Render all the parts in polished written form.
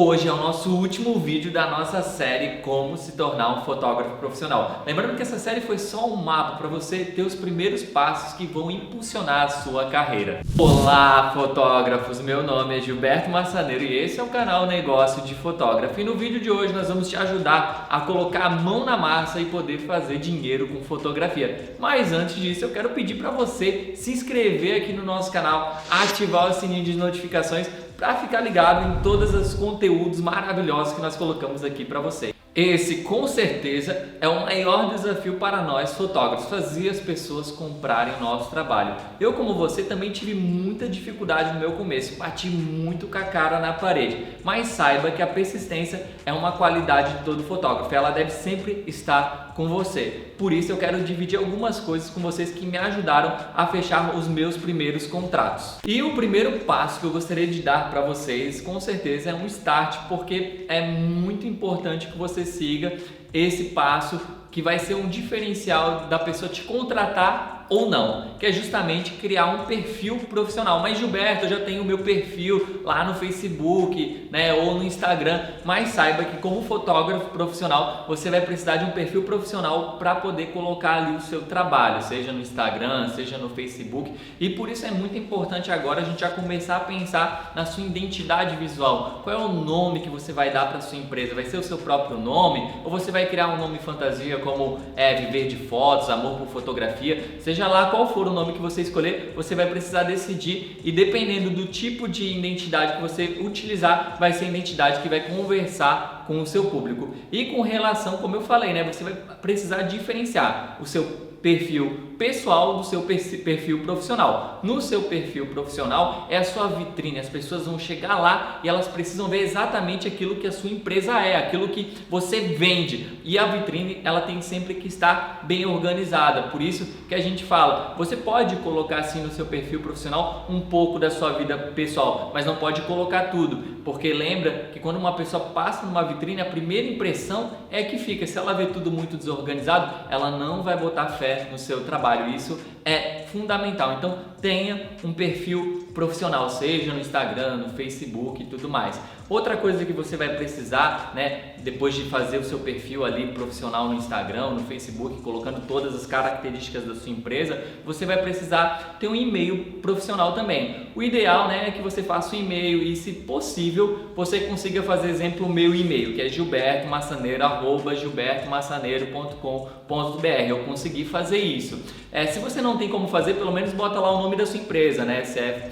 Hoje é o nosso último vídeo da nossa série Como se tornar um fotógrafo profissional. Lembrando que essa série foi só um mapa para você ter os primeiros passos que vão impulsionar a sua carreira. Olá, fotógrafos! Meu nome é Gilberto Massaneiro e esse é o canal Negócio de Fotógrafo. E no vídeo de hoje nós vamos te ajudar a colocar a mão na massa e poder fazer dinheiro com fotografia. Mas antes disso eu quero pedir para você se inscrever aqui no nosso canal, ativar o sininho de notificações para ficar ligado em todos os conteúdos maravilhosos que nós colocamos aqui para você. Esse, com certeza, é o maior desafio para nós fotógrafos, fazer as pessoas comprarem o nosso trabalho. Eu, como você, também tive muita dificuldade no meu começo, bati muito com a cara na parede, mas saiba que a persistência é uma qualidade de todo fotógrafo, ela deve sempre estar com você. Por isso eu quero dividir algumas coisas com vocês que me ajudaram a fechar os meus primeiros contratos. E o primeiro passo que eu gostaria de dar para vocês, com certeza, é um start, porque é muito importante que você siga esse passo que vai ser um diferencial da pessoa te contratar ou não, que é justamente criar um perfil profissional. Mas Gilberto, eu já tenho o meu perfil lá no Facebook, né, ou no Instagram, mas saiba que como fotógrafo profissional, você vai precisar de um perfil profissional para poder colocar ali o seu trabalho, seja no Instagram, seja no Facebook, e por isso é muito importante agora a gente já começar a pensar na sua identidade visual. Qual é o nome que você vai dar para sua empresa? Vai ser o seu próprio nome? Ou você vai criar um nome fantasia como Viver de Fotos, Amor por Fotografia? Seja lá qual for o nome que você escolher, você vai precisar decidir, e dependendo do tipo de identidade que você utilizar, vai ser a identidade que vai conversar com o seu público. E com relação, como eu falei, né, você vai precisar diferenciar o seu perfil pessoal do seu perfil profissional. No seu perfil profissional é a sua vitrine, as pessoas vão chegar lá e elas precisam ver exatamente aquilo que a sua empresa é, aquilo que você vende, e a vitrine ela tem sempre que estar bem organizada. Por isso que a gente fala, você pode colocar assim no seu perfil profissional um pouco da sua vida pessoal, mas não pode colocar tudo, porque lembra que quando uma pessoa passa numa vitrine, a primeira impressão é que fica. Se ela vê tudo muito desorganizado, ela não vai botar fé no seu trabalho. Isso é fundamental. Então tenha um perfil profissional, seja no Instagram, no Facebook e tudo mais. Outra coisa que você vai precisar, né, depois de fazer o seu perfil ali profissional no Instagram, no Facebook, colocando todas as características da sua empresa, você vai precisar ter um e-mail profissional também. O ideal, né, é que você faça um e-mail e, se possível, você consiga fazer, exemplo, o meu e-mail, que é gilbertomassaneiro@gilbertomassaneiro.com.br. Eu consegui fazer isso. Se você não tem como fazer, pelo menos bota lá o nome da sua empresa, né? Se é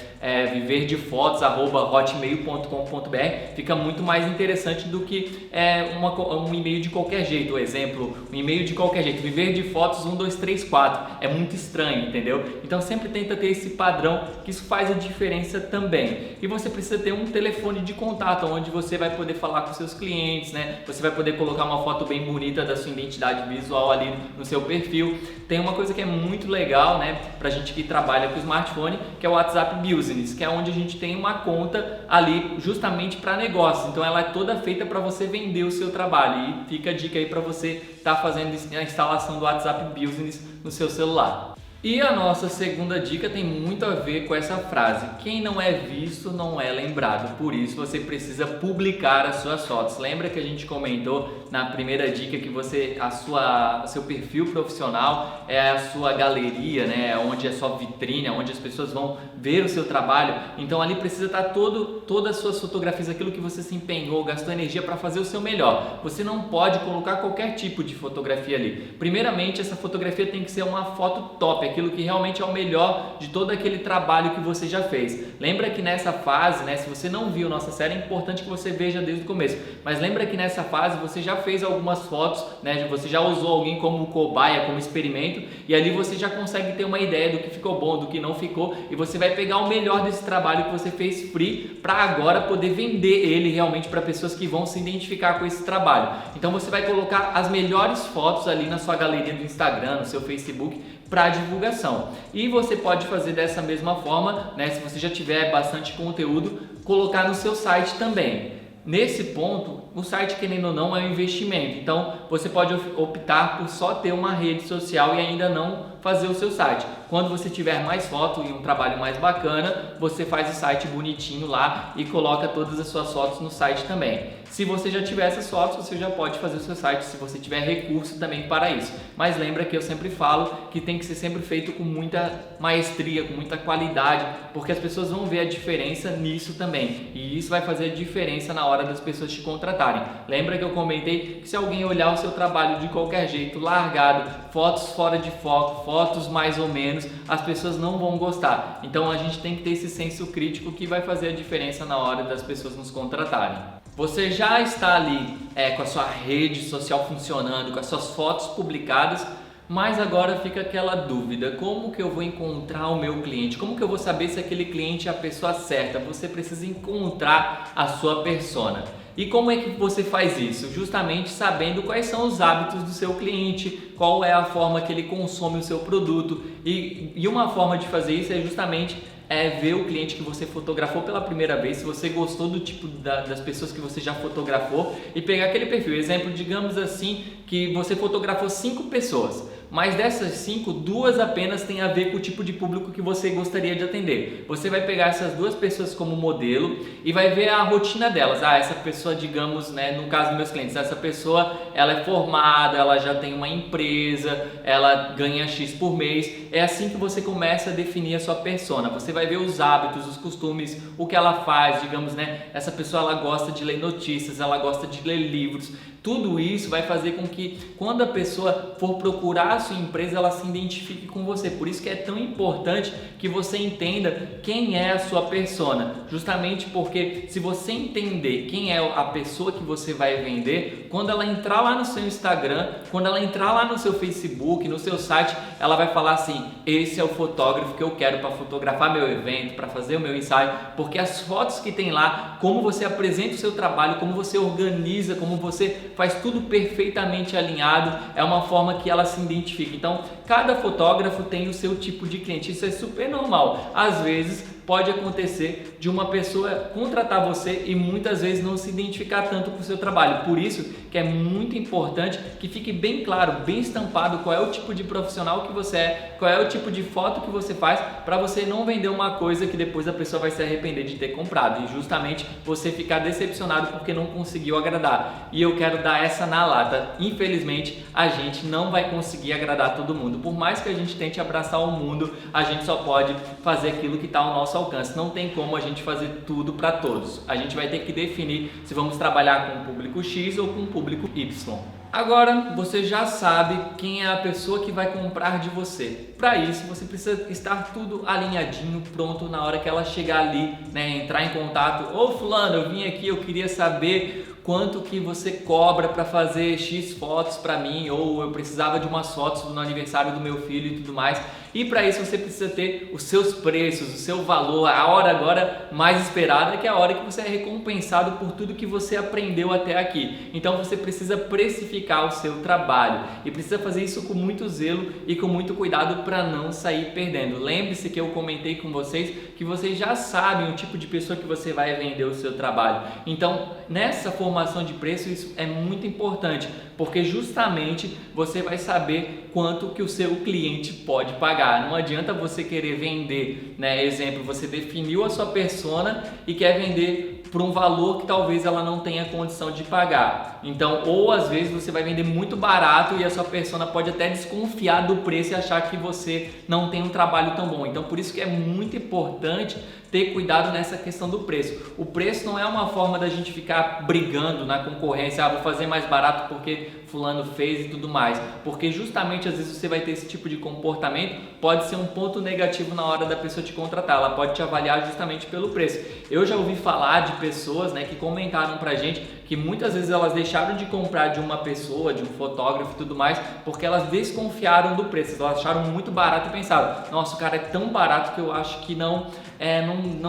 viverdefotos@hotmail.com.br, fica muito mais interessante do que um e-mail de qualquer jeito. Por exemplo, um e-mail de qualquer jeito, viverdefotos 1234, é muito estranho, entendeu? Então sempre tenta ter esse padrão, que isso faz a diferença também. E você precisa ter um telefone de contato, onde você vai poder falar com seus clientes, né? Você vai poder colocar uma foto bem bonita da sua identidade visual ali no seu perfil. Tem uma coisa que é muito legal, né, pra gente que trabalha com smartphone, que é o WhatsApp Business, que é onde a gente tem uma conta ali justamente para negócios. Então ela é toda feita para você vender o seu trabalho, e fica a dica aí para você estar fazendo a instalação do WhatsApp Business no seu celular. E a nossa segunda dica tem muito a ver com essa frase: quem não é visto não é lembrado. Por isso você precisa publicar as suas fotos. Lembra que a gente comentou na primeira dica que seu perfil profissional é a sua galeria, né? Onde é a sua vitrine, onde as pessoas vão ver o seu trabalho. Então ali precisa estar todas as suas fotografias, aquilo que você se empenhou, gastou energia para fazer o seu melhor. Você não pode colocar qualquer tipo de fotografia ali. Primeiramente, essa fotografia tem que ser uma foto top, aquilo que realmente é o melhor de todo aquele trabalho que você já fez. Lembra que nessa fase, né, se você não viu nossa série, é importante que você veja desde o começo, mas lembra que nessa fase você já fez algumas fotos, né, você já usou alguém como cobaia, como experimento, e ali você já consegue ter uma ideia do que ficou bom, do que não ficou, e você vai pegar o melhor desse trabalho que você fez free para agora poder vender ele realmente para pessoas que vão se identificar com esse trabalho. Então você vai colocar as melhores fotos ali na sua galeria do Instagram, no seu Facebook, para divulgação. E você pode fazer dessa mesma forma, né, se você já tiver bastante conteúdo, colocar no seu site também. Nesse ponto, o site, querendo ou não, é um investimento. Então, você pode optar por só ter uma rede social e ainda não fazer o seu site. Quando você tiver mais foto e um trabalho mais bacana, você faz o site bonitinho lá e coloca todas as suas fotos no site também. Se você já tiver essas fotos, você já pode fazer o seu site, se você tiver recurso também para isso. Mas lembra que eu sempre falo que tem que ser sempre feito com muita maestria, com muita qualidade, porque as pessoas vão ver a diferença nisso também. E isso vai fazer a diferença na hora das pessoas te contratarem. Lembra que eu comentei que se alguém olhar o seu trabalho de qualquer jeito, largado, fotos fora de foco, fotos mais ou menos, as pessoas não vão gostar. Então a gente tem que ter esse senso crítico que vai fazer a diferença na hora das pessoas nos contratarem. Você já está ali com a sua rede social funcionando, com as suas fotos publicadas, mas agora fica aquela dúvida: como que eu vou encontrar o meu cliente? Como que eu vou saber se aquele cliente é a pessoa certa? Você precisa encontrar a sua persona. E como é que você faz isso? Justamente sabendo quais são os hábitos do seu cliente, qual é a forma que ele consome o seu produto. E uma forma de fazer isso é justamente ver o cliente que você fotografou pela primeira vez, se você gostou do tipo das pessoas que você já fotografou, e pegar aquele perfil. Exemplo, digamos assim, que você fotografou 5 pessoas, mas dessas 5, 2 apenas têm a ver com o tipo de público que você gostaria de atender. Você vai pegar essas 2 pessoas como modelo e vai ver a rotina delas. Essa pessoa, digamos, no caso dos meus clientes, essa pessoa ela é formada, ela já tem uma empresa, ela ganha X por mês. É assim que você começa a definir a sua persona. Você vai ver os hábitos, os costumes, o que ela faz, digamos, essa pessoa ela gosta de ler notícias, ela gosta de ler livros. Tudo isso vai fazer com que quando a pessoa for procurar a sua empresa, ela se identifique com você. Por isso que é tão importante que você entenda quem é a sua persona. Justamente porque se você entender quem é a pessoa que você vai vender, quando ela entrar lá no seu Instagram, quando ela entrar lá no seu Facebook, no seu site, ela vai falar assim: esse é o fotógrafo que eu quero para fotografar meu evento, para fazer o meu ensaio. Porque as fotos que tem lá, como você apresenta o seu trabalho, como você organiza, como você faz tudo perfeitamente alinhado, é uma forma que ela se identifica. Então, cada fotógrafo tem o seu tipo de cliente, isso é super normal. Às vezes pode acontecer de uma pessoa contratar você e muitas vezes não se identificar tanto com o seu trabalho. Por isso que é muito importante que fique bem claro, bem estampado qual é o tipo de profissional que você é, qual é o tipo de foto que você faz, para você não vender uma coisa que depois a pessoa vai se arrepender de ter comprado e justamente você ficar decepcionado porque não conseguiu agradar. E eu quero dar essa na lata: infelizmente a gente não vai conseguir agradar todo mundo. Por mais que a gente tente abraçar o mundo, a gente só pode fazer aquilo que está ao nosso alcance. Não tem como a gente fazer tudo para todos. A gente vai ter que definir se vamos trabalhar com o público X ou com o público Y. Agora você já sabe quem é a pessoa que vai comprar de você. Para isso você precisa estar tudo alinhadinho, pronto na hora que ela chegar ali, entrar em contato. Ô fulano, eu vim aqui, eu queria saber quanto que você cobra para fazer X fotos para mim, ou eu precisava de umas fotos no aniversário do meu filho e tudo mais. E para isso você precisa ter os seus preços, o seu valor, a hora agora mais esperada, que é a hora que você é recompensado por tudo que você aprendeu até aqui. Então você precisa precificar o seu trabalho e precisa fazer isso com muito zelo e com muito cuidado para não sair perdendo. Lembre-se que eu comentei com vocês que vocês já sabem o tipo de pessoa que você vai vender o seu trabalho. Então nessa formação de preço isso é muito importante, porque justamente você vai saber quanto que o seu cliente pode pagar. Não adianta você querer vender, exemplo, você definiu a sua persona e quer vender por um valor que talvez ela não tenha condição de pagar. Então, ou às vezes você vai vender muito barato e a sua persona pode até desconfiar do preço e achar que você não tem um trabalho tão bom. Então, por isso que é muito importante ter cuidado nessa questão do preço. O preço não é uma forma da gente ficar brigando na concorrência, vou fazer mais barato porque fulano fez e tudo mais, porque justamente às vezes você vai ter esse tipo de comportamento, pode ser um ponto negativo na hora da pessoa te contratar, ela pode te avaliar justamente pelo preço. Eu já ouvi falar de pessoas que comentaram pra gente que muitas vezes elas deixaram de comprar de uma pessoa, de um fotógrafo e tudo mais, porque elas desconfiaram do preço, elas acharam muito barato e pensaram: nossa, o cara é tão barato que eu acho que não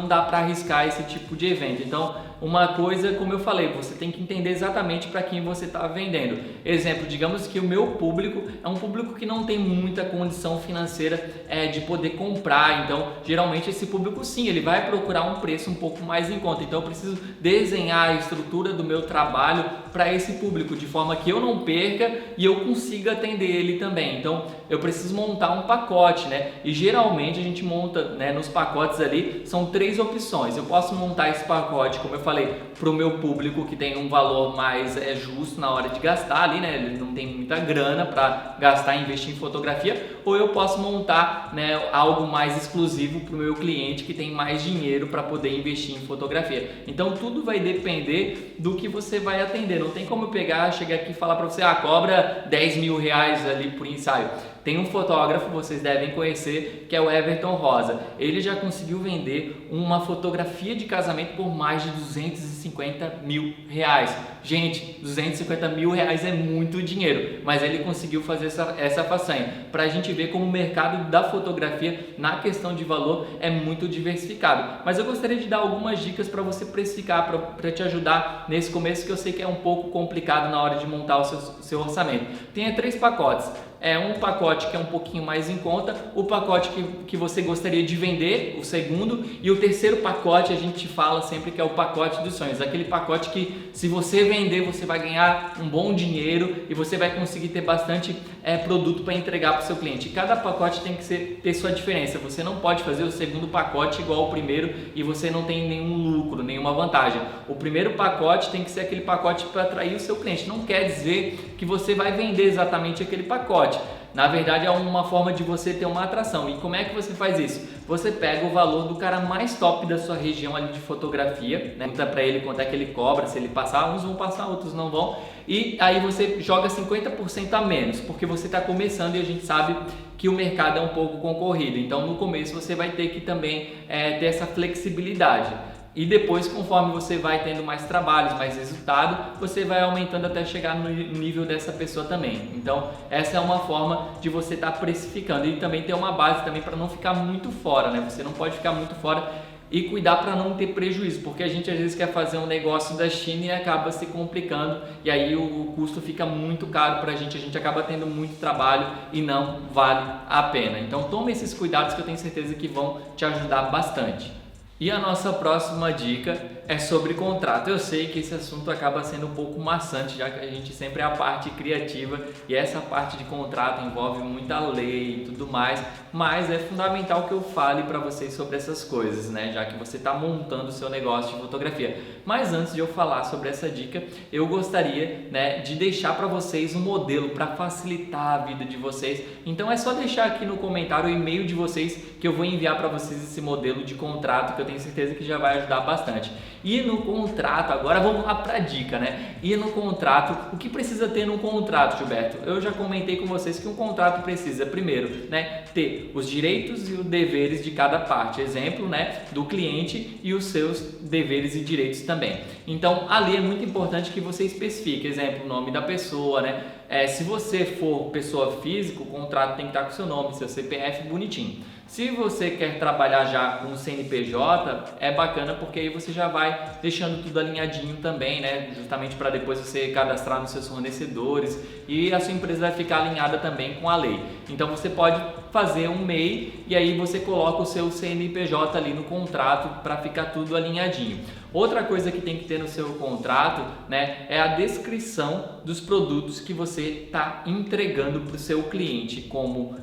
dá para arriscar esse tipo de evento. Então uma coisa, como eu falei, você tem que entender exatamente para quem você está vendendo. Exemplo, digamos que o meu público é um público que não tem muita condição financeira de poder comprar, então geralmente esse público sim, ele vai procurar um preço um pouco mais em conta, então eu preciso desenhar a estrutura do meu trabalho para esse público, de forma que eu não perca e eu consiga atender ele também. Então eu preciso montar um pacote, né? E geralmente a gente monta, né, nos pacotes ali, são 3 opções. Eu posso montar esse pacote, como eu falei, para o meu público que tem um valor mais justo na hora de gastar ali, né? Ele não tem muita grana para gastar e investir em fotografia, ou eu posso montar, né, algo mais exclusivo para o meu cliente que tem mais dinheiro para poder investir em fotografia. Então tudo vai depender do que você vai atender. Não tem como eu pegar, chegar aqui e falar para você, cobra 10 mil reais ali por ensaio. Tem um fotógrafo, vocês devem conhecer, que é o Everton Rosa. Ele já conseguiu vender uma fotografia de casamento por mais de 250 mil reais. Gente, 250 mil reais é muito dinheiro, mas ele conseguiu fazer essa façanha. Para a gente ver como o mercado da fotografia, na questão de valor, é muito diversificado. Mas eu gostaria de dar algumas dicas para você precificar, para te ajudar nesse começo, que eu sei que é um pouco complicado na hora de montar o seu orçamento. Tenha 3 pacotes. Um pacote que é um pouquinho mais em conta, o pacote que você gostaria de vender, o segundo, e o terceiro pacote a gente fala sempre que é o pacote dos sonhos, aquele pacote que se você vender você vai ganhar um bom dinheiro e você vai conseguir ter bastante produto para entregar para o seu cliente. Cada pacote tem que ter sua diferença, você não pode fazer o segundo pacote igual ao primeiro e você não tem nenhum lucro, nenhuma vantagem. O primeiro pacote tem que ser aquele pacote para atrair o seu cliente, não quer dizer que você vai vender exatamente aquele pacote. Na verdade é uma forma de você ter uma atração. E como é que você faz isso? Você pega o valor do cara mais top da sua região ali de fotografia, né? Pergunta para ele quanto é que ele cobra, se ele passar, uns vão passar, outros não vão. E aí você joga 50% a menos, porque você está começando e a gente sabe que o mercado é um pouco concorrido. Então no começo você vai ter que também ter essa flexibilidade. E depois, conforme você vai tendo mais trabalhos, mais resultado, você vai aumentando até chegar no nível dessa pessoa também. Então, essa é uma forma de você estar precificando e também ter uma base também para não ficar muito fora, né? Você não pode ficar muito fora e cuidar para não ter prejuízo, porque a gente às vezes quer fazer um negócio da China e acaba se complicando e aí o custo fica muito caro para a gente acaba tendo muito trabalho e não vale a pena. Então, tome esses cuidados que eu tenho certeza que vão te ajudar bastante. E a nossa próxima dica é sobre contrato. Eu sei que esse assunto acaba sendo um pouco maçante, já que a gente sempre é a parte criativa e essa parte de contrato envolve muita lei e tudo mais, mas é fundamental que eu fale para vocês sobre essas coisas, né? Já que você está montando o seu negócio de fotografia. Mas antes de eu falar sobre essa dica, eu gostaria, né, de deixar para vocês um modelo para facilitar a vida de vocês. Então é só deixar aqui no comentário o e-mail de vocês que eu vou enviar para vocês esse modelo de contrato que eu tenho certeza que já vai ajudar bastante. E no contrato, agora vamos lá para a dica, né? E no contrato, o que precisa ter no contrato, Gilberto? Eu já comentei com vocês que um contrato precisa, primeiro, né, ter os direitos e os deveres de cada parte. Exemplo, né, do cliente e os seus deveres e direitos também. Então, ali é muito importante que você especifique, exemplo, o nome da pessoa, né? Se você for pessoa física, o contrato tem que estar com o seu nome, seu CPF bonitinho. Se você quer trabalhar já com o CNPJ, é bacana porque aí você já vai deixando tudo alinhadinho também, né? Justamente para depois você cadastrar nos seus fornecedores e a sua empresa vai ficar alinhada também com a lei. Então você pode fazer um MEI e aí você coloca o seu CNPJ ali no contrato para ficar tudo alinhadinho. Outra coisa que tem que ter no seu contrato, né, é a descrição dos produtos que você está entregando para o seu cliente, como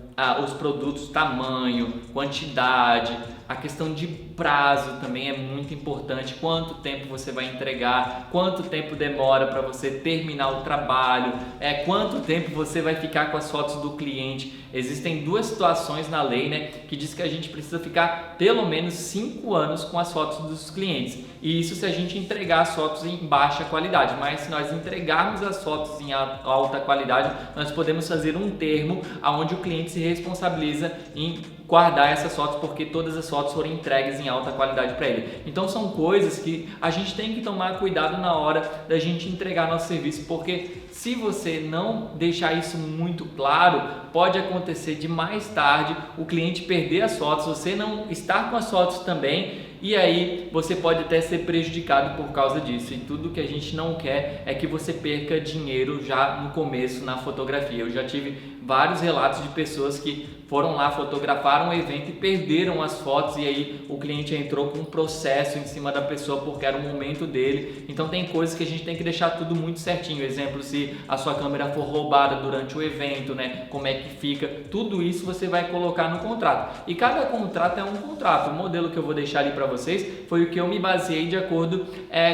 os produtos, tamanho, quantidade, a questão de prazo também é muito importante, quanto tempo você vai entregar, quanto tempo demora para você terminar o trabalho, quanto tempo você vai ficar com as fotos do cliente. Existem 2 situações na lei, né, que diz que a gente precisa ficar pelo menos 5 anos com as fotos dos clientes, e isso se a gente entregar as fotos em baixa qualidade, mas se nós entregarmos as fotos em alta qualidade, nós podemos fazer um termo onde o cliente se responsabiliza em guardar essas fotos, porque todas as fotos foram entregues em alta qualidade para ele. Então são coisas que a gente tem que tomar cuidado na hora da gente entregar nosso serviço, porque se você não deixar isso muito claro, pode acontecer de mais tarde o cliente perder as fotos, você não estar com as fotos também e aí você pode até ser prejudicado por causa disso. E tudo que a gente não quer é que você perca dinheiro já no começo na fotografia. Eu já tive vários relatos de pessoas que foram lá, fotografaram o evento e perderam as fotos, e aí o cliente entrou com um processo em cima da pessoa porque era o momento dele. Então tem coisas que a gente tem que deixar tudo muito certinho. Exemplo, se a sua câmera for roubada durante o evento, né? Como é que fica? Tudo isso você vai colocar no contrato. E cada contrato é um contrato. O modelo que eu vou deixar ali para vocês foi o que eu me baseei de acordo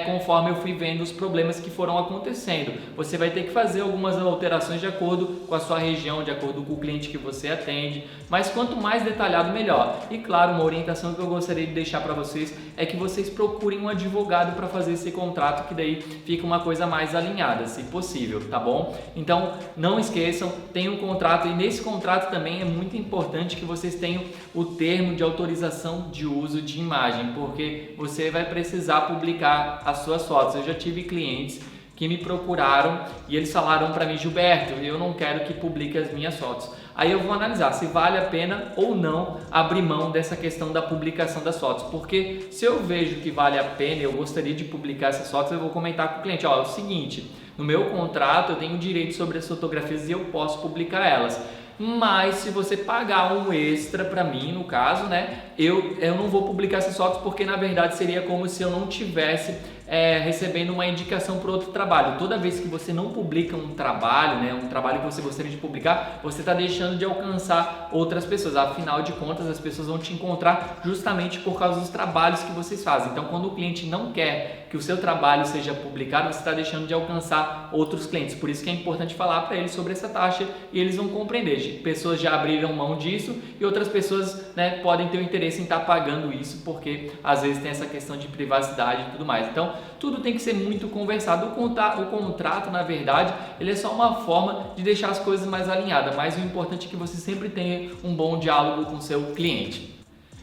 conforme eu fui vendo os problemas que foram acontecendo. Você vai ter que fazer algumas alterações de acordo com a sua região, de acordo com o cliente que você atende, mas quanto mais detalhado, melhor. E claro, uma orientação que eu gostaria de deixar para vocês é que vocês procurem um advogado para fazer esse contrato, que daí fica uma coisa mais alinhada, se possível, tá bom? Então, não esqueçam, tem um contrato, e nesse contrato também é muito importante que vocês tenham o termo de autorização de uso de imagem, porque você vai precisar publicar as suas fotos. Eu já tive clientes que me procuraram e eles falaram para mim: Gilberto, eu não quero que publique as minhas fotos. Aí eu vou analisar se vale a pena ou não abrir mão dessa questão da publicação das fotos, porque se eu vejo que vale a pena e eu gostaria de publicar essas fotos, eu vou comentar com o cliente: ó, é o seguinte, no meu contrato eu tenho direito sobre as fotografias e eu posso publicar elas. Mas se você pagar um extra para mim, no caso, né, eu não vou publicar essas fotos, porque na verdade seria como se eu não tivesse recebendo uma indicação para outro trabalho. Toda vez que você não publica um trabalho, né, um trabalho que você gostaria de publicar, você está deixando de alcançar outras pessoas. Afinal de contas, as pessoas vão te encontrar justamente por causa dos trabalhos que vocês fazem. Então, quando o cliente não quer que o seu trabalho seja publicado, você está deixando de alcançar outros clientes. Por isso que é importante falar para eles sobre essa taxa e eles vão compreender. Pessoas já abriram mão disso e outras pessoas, né, podem ter o interesse em estar pagando isso, porque às vezes tem essa questão de privacidade e tudo mais. Então, tudo tem que ser muito conversado. O contrato, na verdade, ele é só uma forma de deixar as coisas mais alinhadas, mas o importante é que você sempre tenha um bom diálogo com o seu cliente.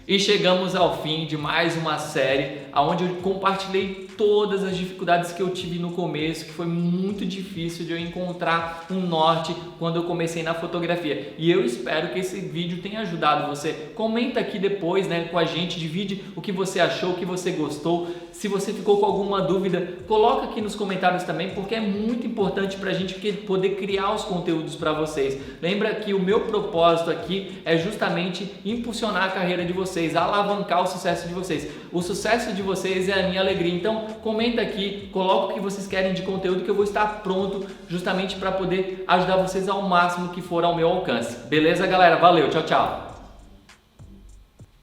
E chegamos ao fim de mais uma série onde eu compartilhei todas as dificuldades que eu tive no começo, que foi muito difícil de eu encontrar um norte quando eu comecei na fotografia. E eu espero que esse vídeo tenha ajudado você. Comenta aqui depois, né, com a gente, divide o que você achou, o que você gostou. Se você ficou com alguma dúvida, coloca aqui nos comentários também, porque é muito importante para a gente poder criar os conteúdos para vocês. Lembra que o meu propósito aqui é justamente impulsionar a carreira de vocês, alavancar o sucesso de vocês. O sucesso de vocês é a minha alegria. Então, comenta aqui, coloca o que vocês querem de conteúdo, que eu vou estar pronto justamente para poder ajudar vocês ao máximo que for ao meu alcance. Beleza, galera? Valeu, tchau, tchau!